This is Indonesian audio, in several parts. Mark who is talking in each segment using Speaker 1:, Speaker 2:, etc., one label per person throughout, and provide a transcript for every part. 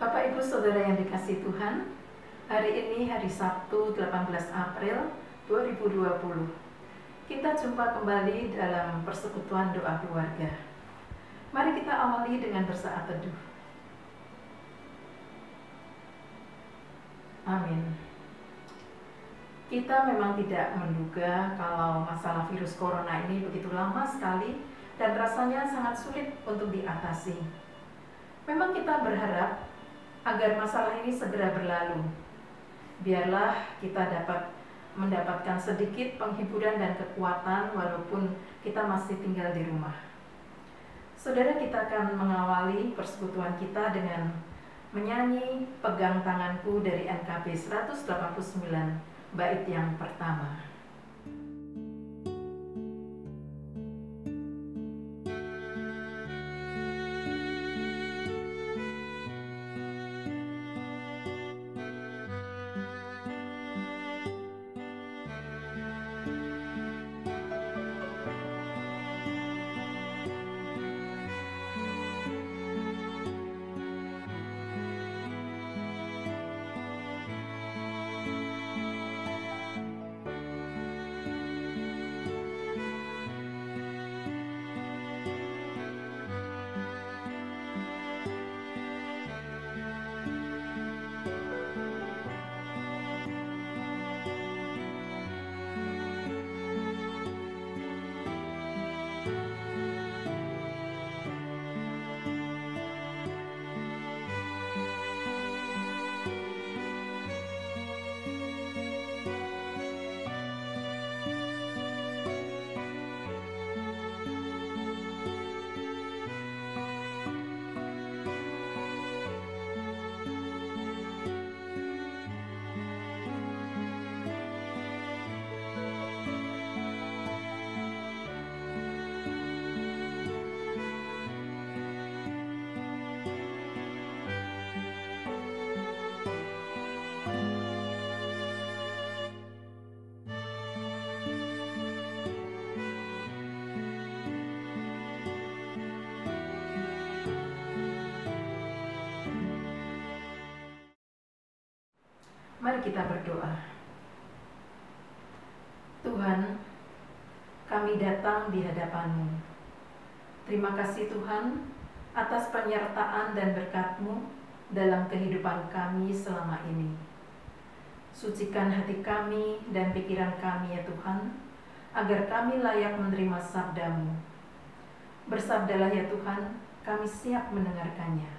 Speaker 1: Bapak Ibu Saudara yang dikasihi Tuhan, hari ini hari Sabtu 18 April 2020. Kita jumpa kembali dalam persekutuan doa keluarga. Mari kita awali dengan bersaat teduh. Amin. Kita memang tidak menduga kalau masalah virus corona ini begitu lama sekali dan rasanya sangat sulit untuk diatasi. Memang kita berharap agar masalah ini segera berlalu. Biarlah kita dapat mendapatkan sedikit penghiburan dan kekuatan walaupun kita masih tinggal di rumah. Saudara, kita akan mengawali persekutuan kita dengan menyanyi Pegang Tanganku dari NKB 189 bait yang pertama. Mari kita berdoa. Tuhan, kami datang di hadapan-Mu. Terima kasih Tuhan atas penyertaan dan berkat-Mu dalam kehidupan kami selama ini. Sucikan hati kami dan pikiran kami ya Tuhan, agar kami layak menerima sabda-Mu. Bersabdalah ya Tuhan, kami siap mendengarkannya.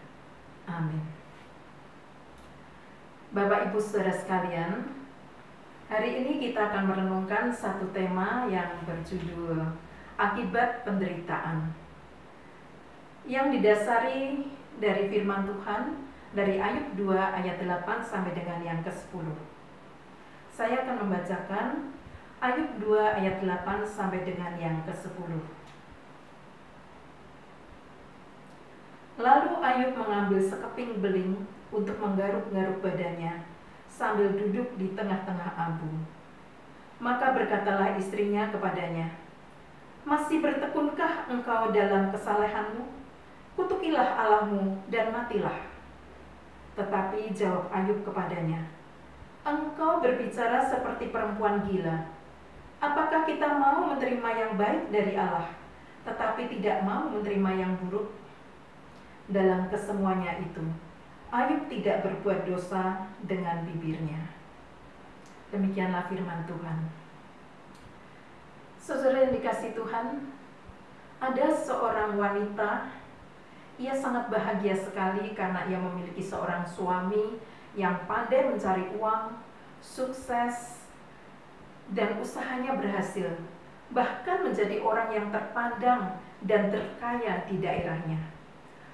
Speaker 1: Amin. Bapak Ibu Saudara sekalian, hari ini kita akan merenungkan satu tema yang berjudul Akibat Penderitaan, yang didasari dari firman Tuhan dari Ayub 2 ayat 8 sampai dengan yang ke-10. Saya akan membacakan Ayub 2 ayat 8 sampai dengan yang ke-10. Lalu Ayub mengambil sekeping beling untuk menggaruk-garuk badannya sambil duduk di tengah-tengah abu. Maka berkatalah istrinya kepadanya, "Masih bertekunkah engkau dalam kesalehanmu? Kutukilah Allahmu dan matilah." Tetapi jawab Ayub kepadanya, "Engkau berbicara seperti perempuan gila. Apakah kita mau menerima yang baik dari Allah, tetapi tidak mau menerima yang buruk?" Dalam kesemuanya itu, Ayub tidak berbuat dosa dengan bibirnya. Demikianlah firman Tuhan. Saudara yang dikasihi Tuhan, ada seorang wanita, ia sangat bahagia sekali karena ia memiliki seorang suami yang pandai mencari uang, sukses, dan usahanya berhasil, bahkan menjadi orang yang terpandang dan terkaya di daerahnya.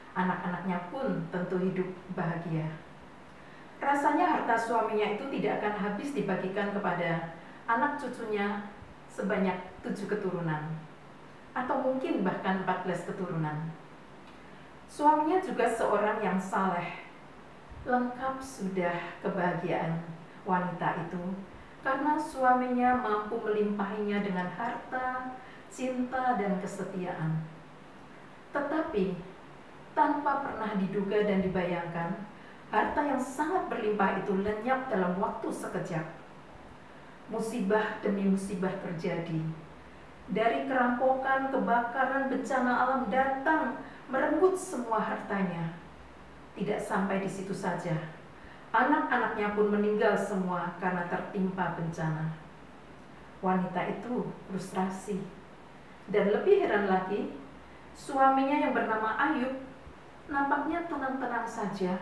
Speaker 1: Anak-anaknya pun tentu hidup bahagia. Rasanya harta suaminya itu tidak akan habis dibagikan kepada anak cucunya sebanyak 7 keturunan, atau mungkin bahkan 14 keturunan. Suaminya juga seorang yang saleh. Lengkap sudah kebahagiaan wanita itu, karena suaminya mampu melimpahinya dengan harta, cinta, dan kesetiaan. Tetapi tanpa pernah diduga dan dibayangkan, Harta yang sangat berlimpah itu lenyap dalam waktu sekejap. Musibah demi musibah terjadi. Dari kerampokan, kebakaran, bencana alam datang merenggut semua hartanya. Tidak sampai di situ saja. Anak-anaknya pun meninggal semua karena tertimpa bencana. Wanita itu frustrasi. Dan lebih heran lagi, suaminya yang bernama Ayub nampaknya tenang-tenang saja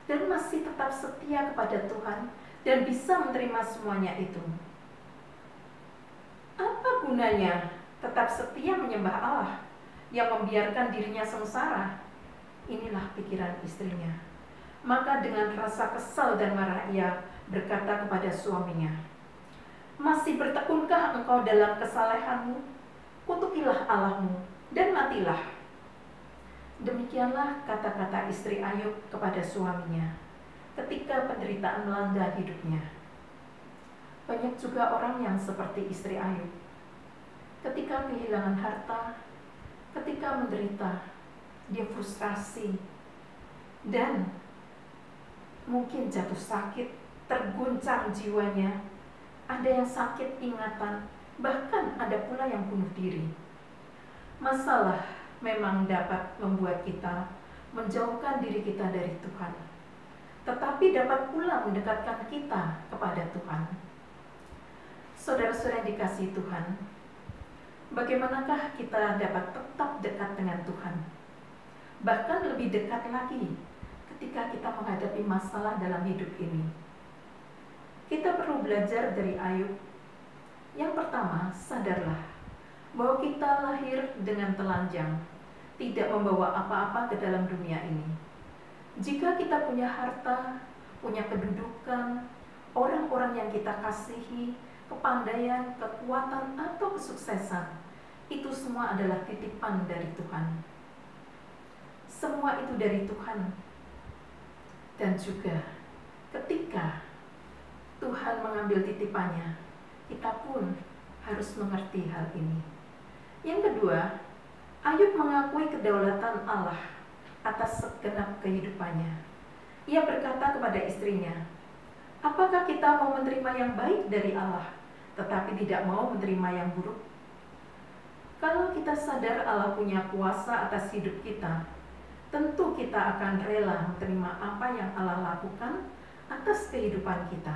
Speaker 1: dan masih tetap setia kepada Tuhan dan bisa menerima semuanya itu. Apa gunanya tetap setia menyembah Allah yang membiarkan dirinya sengsara? Inilah pikiran istrinya. Maka dengan rasa kesal dan marah ia berkata kepada suaminya, "Masih bertekunkah engkau dalam kesalehanmu? Kutukilah Allahmu dan matilah." Demikianlah kata-kata istri Ayub kepada suaminya ketika penderitaan melanda hidupnya. Banyak juga orang yang seperti istri Ayub. Ketika kehilangan harta, ketika menderita, dia frustrasi dan mungkin jatuh sakit, terguncang jiwanya. Ada yang sakit ingatan, bahkan ada pula yang bunuh diri. Masalah memang dapat membuat kita menjauhkan diri kita dari Tuhan, tetapi dapat pula mendekatkan kita kepada Tuhan. Saudara-saudara yang dikasihi Tuhan, bagaimanakah kita dapat tetap dekat dengan Tuhan? Bahkan lebih dekat lagi ketika kita menghadapi masalah dalam hidup ini. Kita perlu belajar dari Ayub. Yang pertama, sadarlah bahwa kita lahir dengan telanjang, tidak membawa apa-apa ke dalam dunia ini. Jika kita punya harta, punya kedudukan, orang-orang yang kita kasihi, kepandaian, kekuatan, atau kesuksesan, itu semua adalah titipan dari Tuhan. Semua itu dari Tuhan. Dan juga ketika Tuhan mengambil titipannya, kita pun harus mengerti hal ini. Yang kedua, Ayub mengakui kedaulatan Allah atas segenap kehidupannya. Ia berkata kepada istrinya, "Apakah kita mau menerima yang baik dari Allah, tetapi tidak mau menerima yang buruk?" Kalau kita sadar Allah punya kuasa atas hidup kita, tentu kita akan rela menerima apa yang Allah lakukan atas kehidupan kita.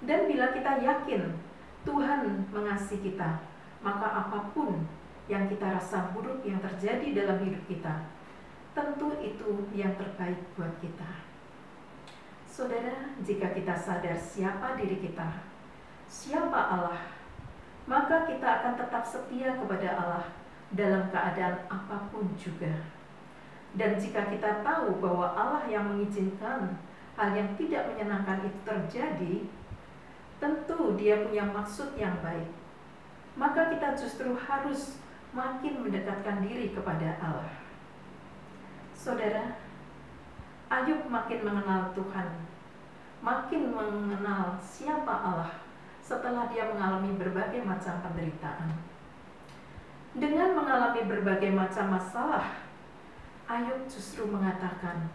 Speaker 1: Dan bila kita yakin Tuhan mengasihi kita, maka apapun yang kita rasa buruk yang terjadi dalam hidup kita, tentu itu yang terbaik buat kita. Saudara, jika kita sadar siapa diri kita, siapa Allah, maka kita akan tetap setia kepada Allah dalam keadaan apapun juga. Dan jika kita tahu bahwa Allah yang mengizinkan hal yang tidak menyenangkan itu terjadi, tentu Dia punya maksud yang baik. Maka kita justru harus makin mendekatkan diri kepada Allah. Saudara, Ayub makin mengenal Tuhan, makin mengenal siapa Allah setelah dia mengalami berbagai macam penderitaan. Dengan mengalami berbagai macam masalah, Ayub justru mengatakan,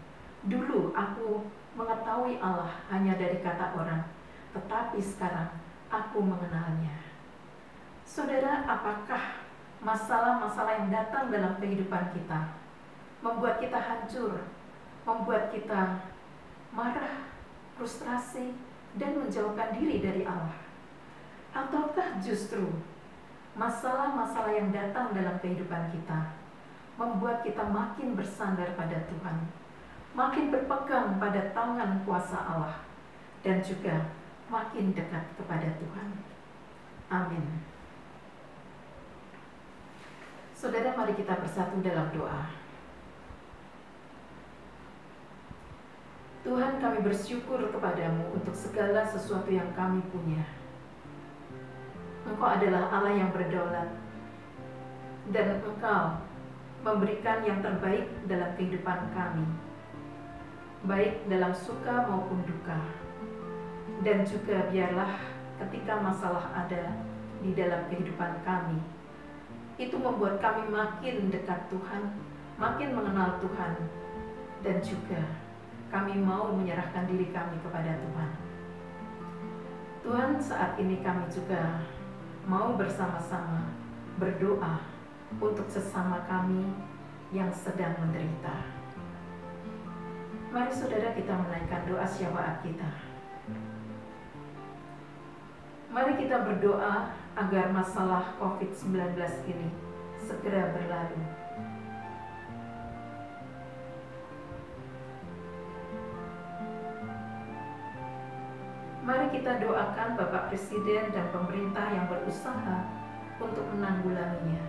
Speaker 1: "Dulu aku mengetahui Allah hanya dari kata orang, tetapi sekarang aku mengenalnya." Saudara, apakah masalah-masalah yang datang dalam kehidupan kita membuat kita hancur, membuat kita marah, frustrasi, dan menjauhkan diri dari Allah? Ataukah justru masalah-masalah yang datang dalam kehidupan kita membuat kita makin bersandar pada Tuhan, makin berpegang pada tangan kuasa Allah, dan juga makin dekat kepada Tuhan? Amin. Saudara, mari kita bersatu dalam doa. Tuhan, kami bersyukur kepadamu untuk segala sesuatu yang kami punya. Engkau adalah Allah yang berdaulat, dan Engkau memberikan yang terbaik dalam kehidupan kami, baik dalam suka maupun duka. Dan juga biarlah ketika masalah ada di dalam kehidupan kami, itu membuat kami makin dekat Tuhan, makin mengenal Tuhan, dan juga kami mau menyerahkan diri kami kepada Tuhan. Tuhan, saat ini kami juga mau bersama-sama berdoa untuk sesama kami yang sedang menderita. Mari saudara kita menaikkan doa syafaat kita. Mari kita berdoa agar masalah COVID-19 ini segera berlalu. Mari kita doakan Bapak Presiden dan pemerintah yang berusaha untuk menanggulanginya.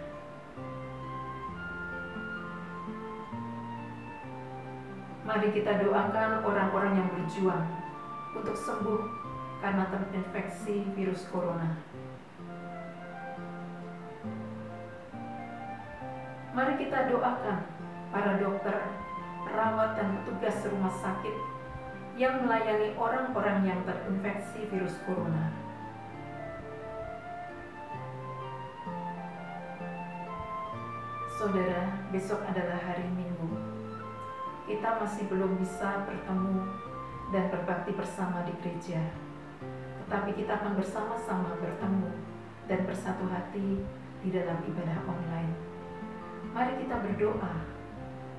Speaker 1: Mari kita doakan orang-orang yang berjuang untuk sembuh karena terinfeksi virus corona. Mari kita doakan para dokter, perawat, dan petugas rumah sakit yang melayani orang-orang yang terinfeksi virus corona. Saudara, besok adalah hari Minggu. Kita masih belum bisa bertemu dan berbakti bersama di gereja. Tetapi kita akan bersama-sama bertemu dan bersatu hati di dalam ibadah online. Mari kita berdoa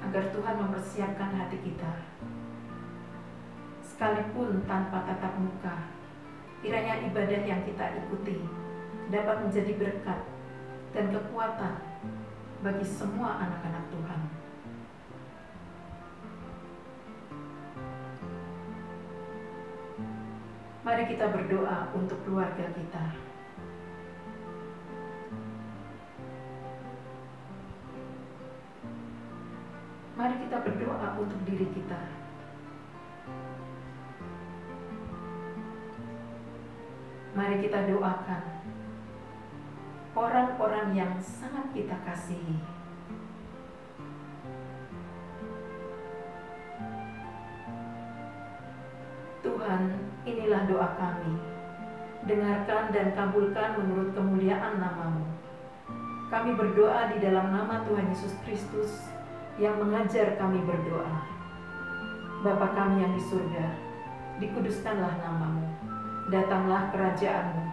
Speaker 1: agar Tuhan mempersiapkan hati kita. Sekalipun tanpa tatap muka, kiranya ibadah yang kita ikuti dapat menjadi berkat dan kekuatan bagi semua anak-anak Tuhan. Mari kita berdoa untuk keluarga kita. Mari kita berdoa untuk diri kita. Mari kita doakan orang-orang yang sangat kita kasihi. Tuhan, inilah doa kami. Dengarkan dan kabulkan menurut kemuliaan nama-Mu. Kami berdoa di dalam nama Tuhan Yesus Kristus yang mengajar kami berdoa. Bapa kami yang di surga, dikuduskanlah nama-Mu. Datanglah kerajaan-Mu.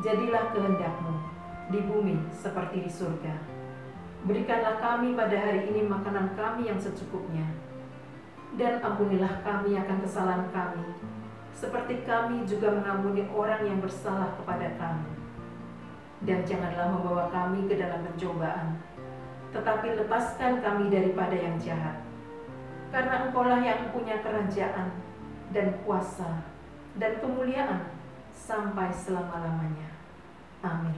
Speaker 1: Jadilah kehendak-Mu di bumi seperti di surga. Berikanlah kami pada hari ini makanan kami yang secukupnya. Dan ampunilah kami akan kesalahan kami, seperti kami juga mengampuni orang yang bersalah kepada kami. Dan janganlah membawa kami ke dalam pencobaan, tetapi lepaskan kami daripada yang jahat. Karena Engkaulah yang punya kerajaan dan kuasa dan kemuliaan sampai selama-lamanya. Amin.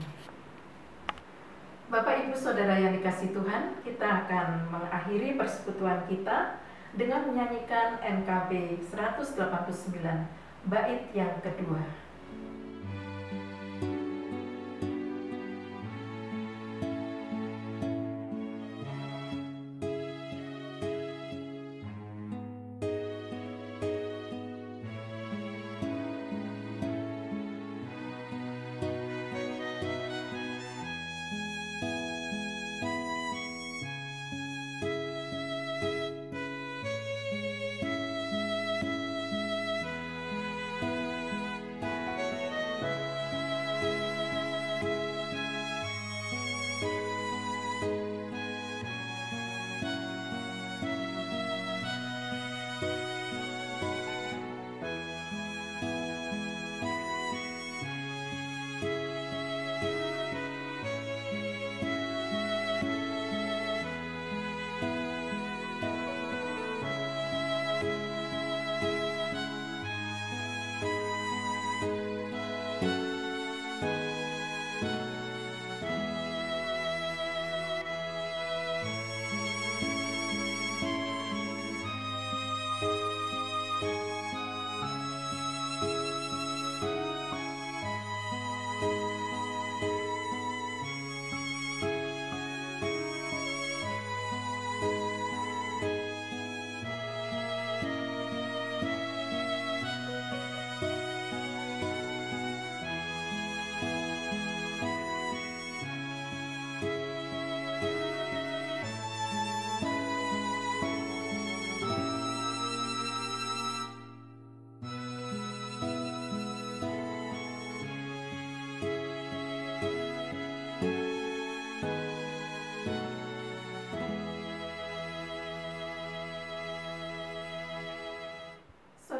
Speaker 1: Bapak, Ibu, Saudara yang dikasihi Tuhan, kita akan mengakhiri persekutuan kita dengan menyanyikan NKB 189 bait yang kedua.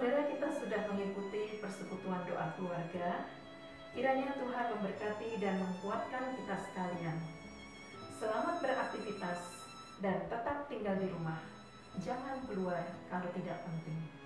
Speaker 1: Saudara, kita sudah mengikuti persekutuan doa keluarga. Kiranya Tuhan memberkati dan menguatkan kita sekalian. Selamat beraktivitas dan tetap tinggal di rumah. Jangan keluar kalau tidak penting.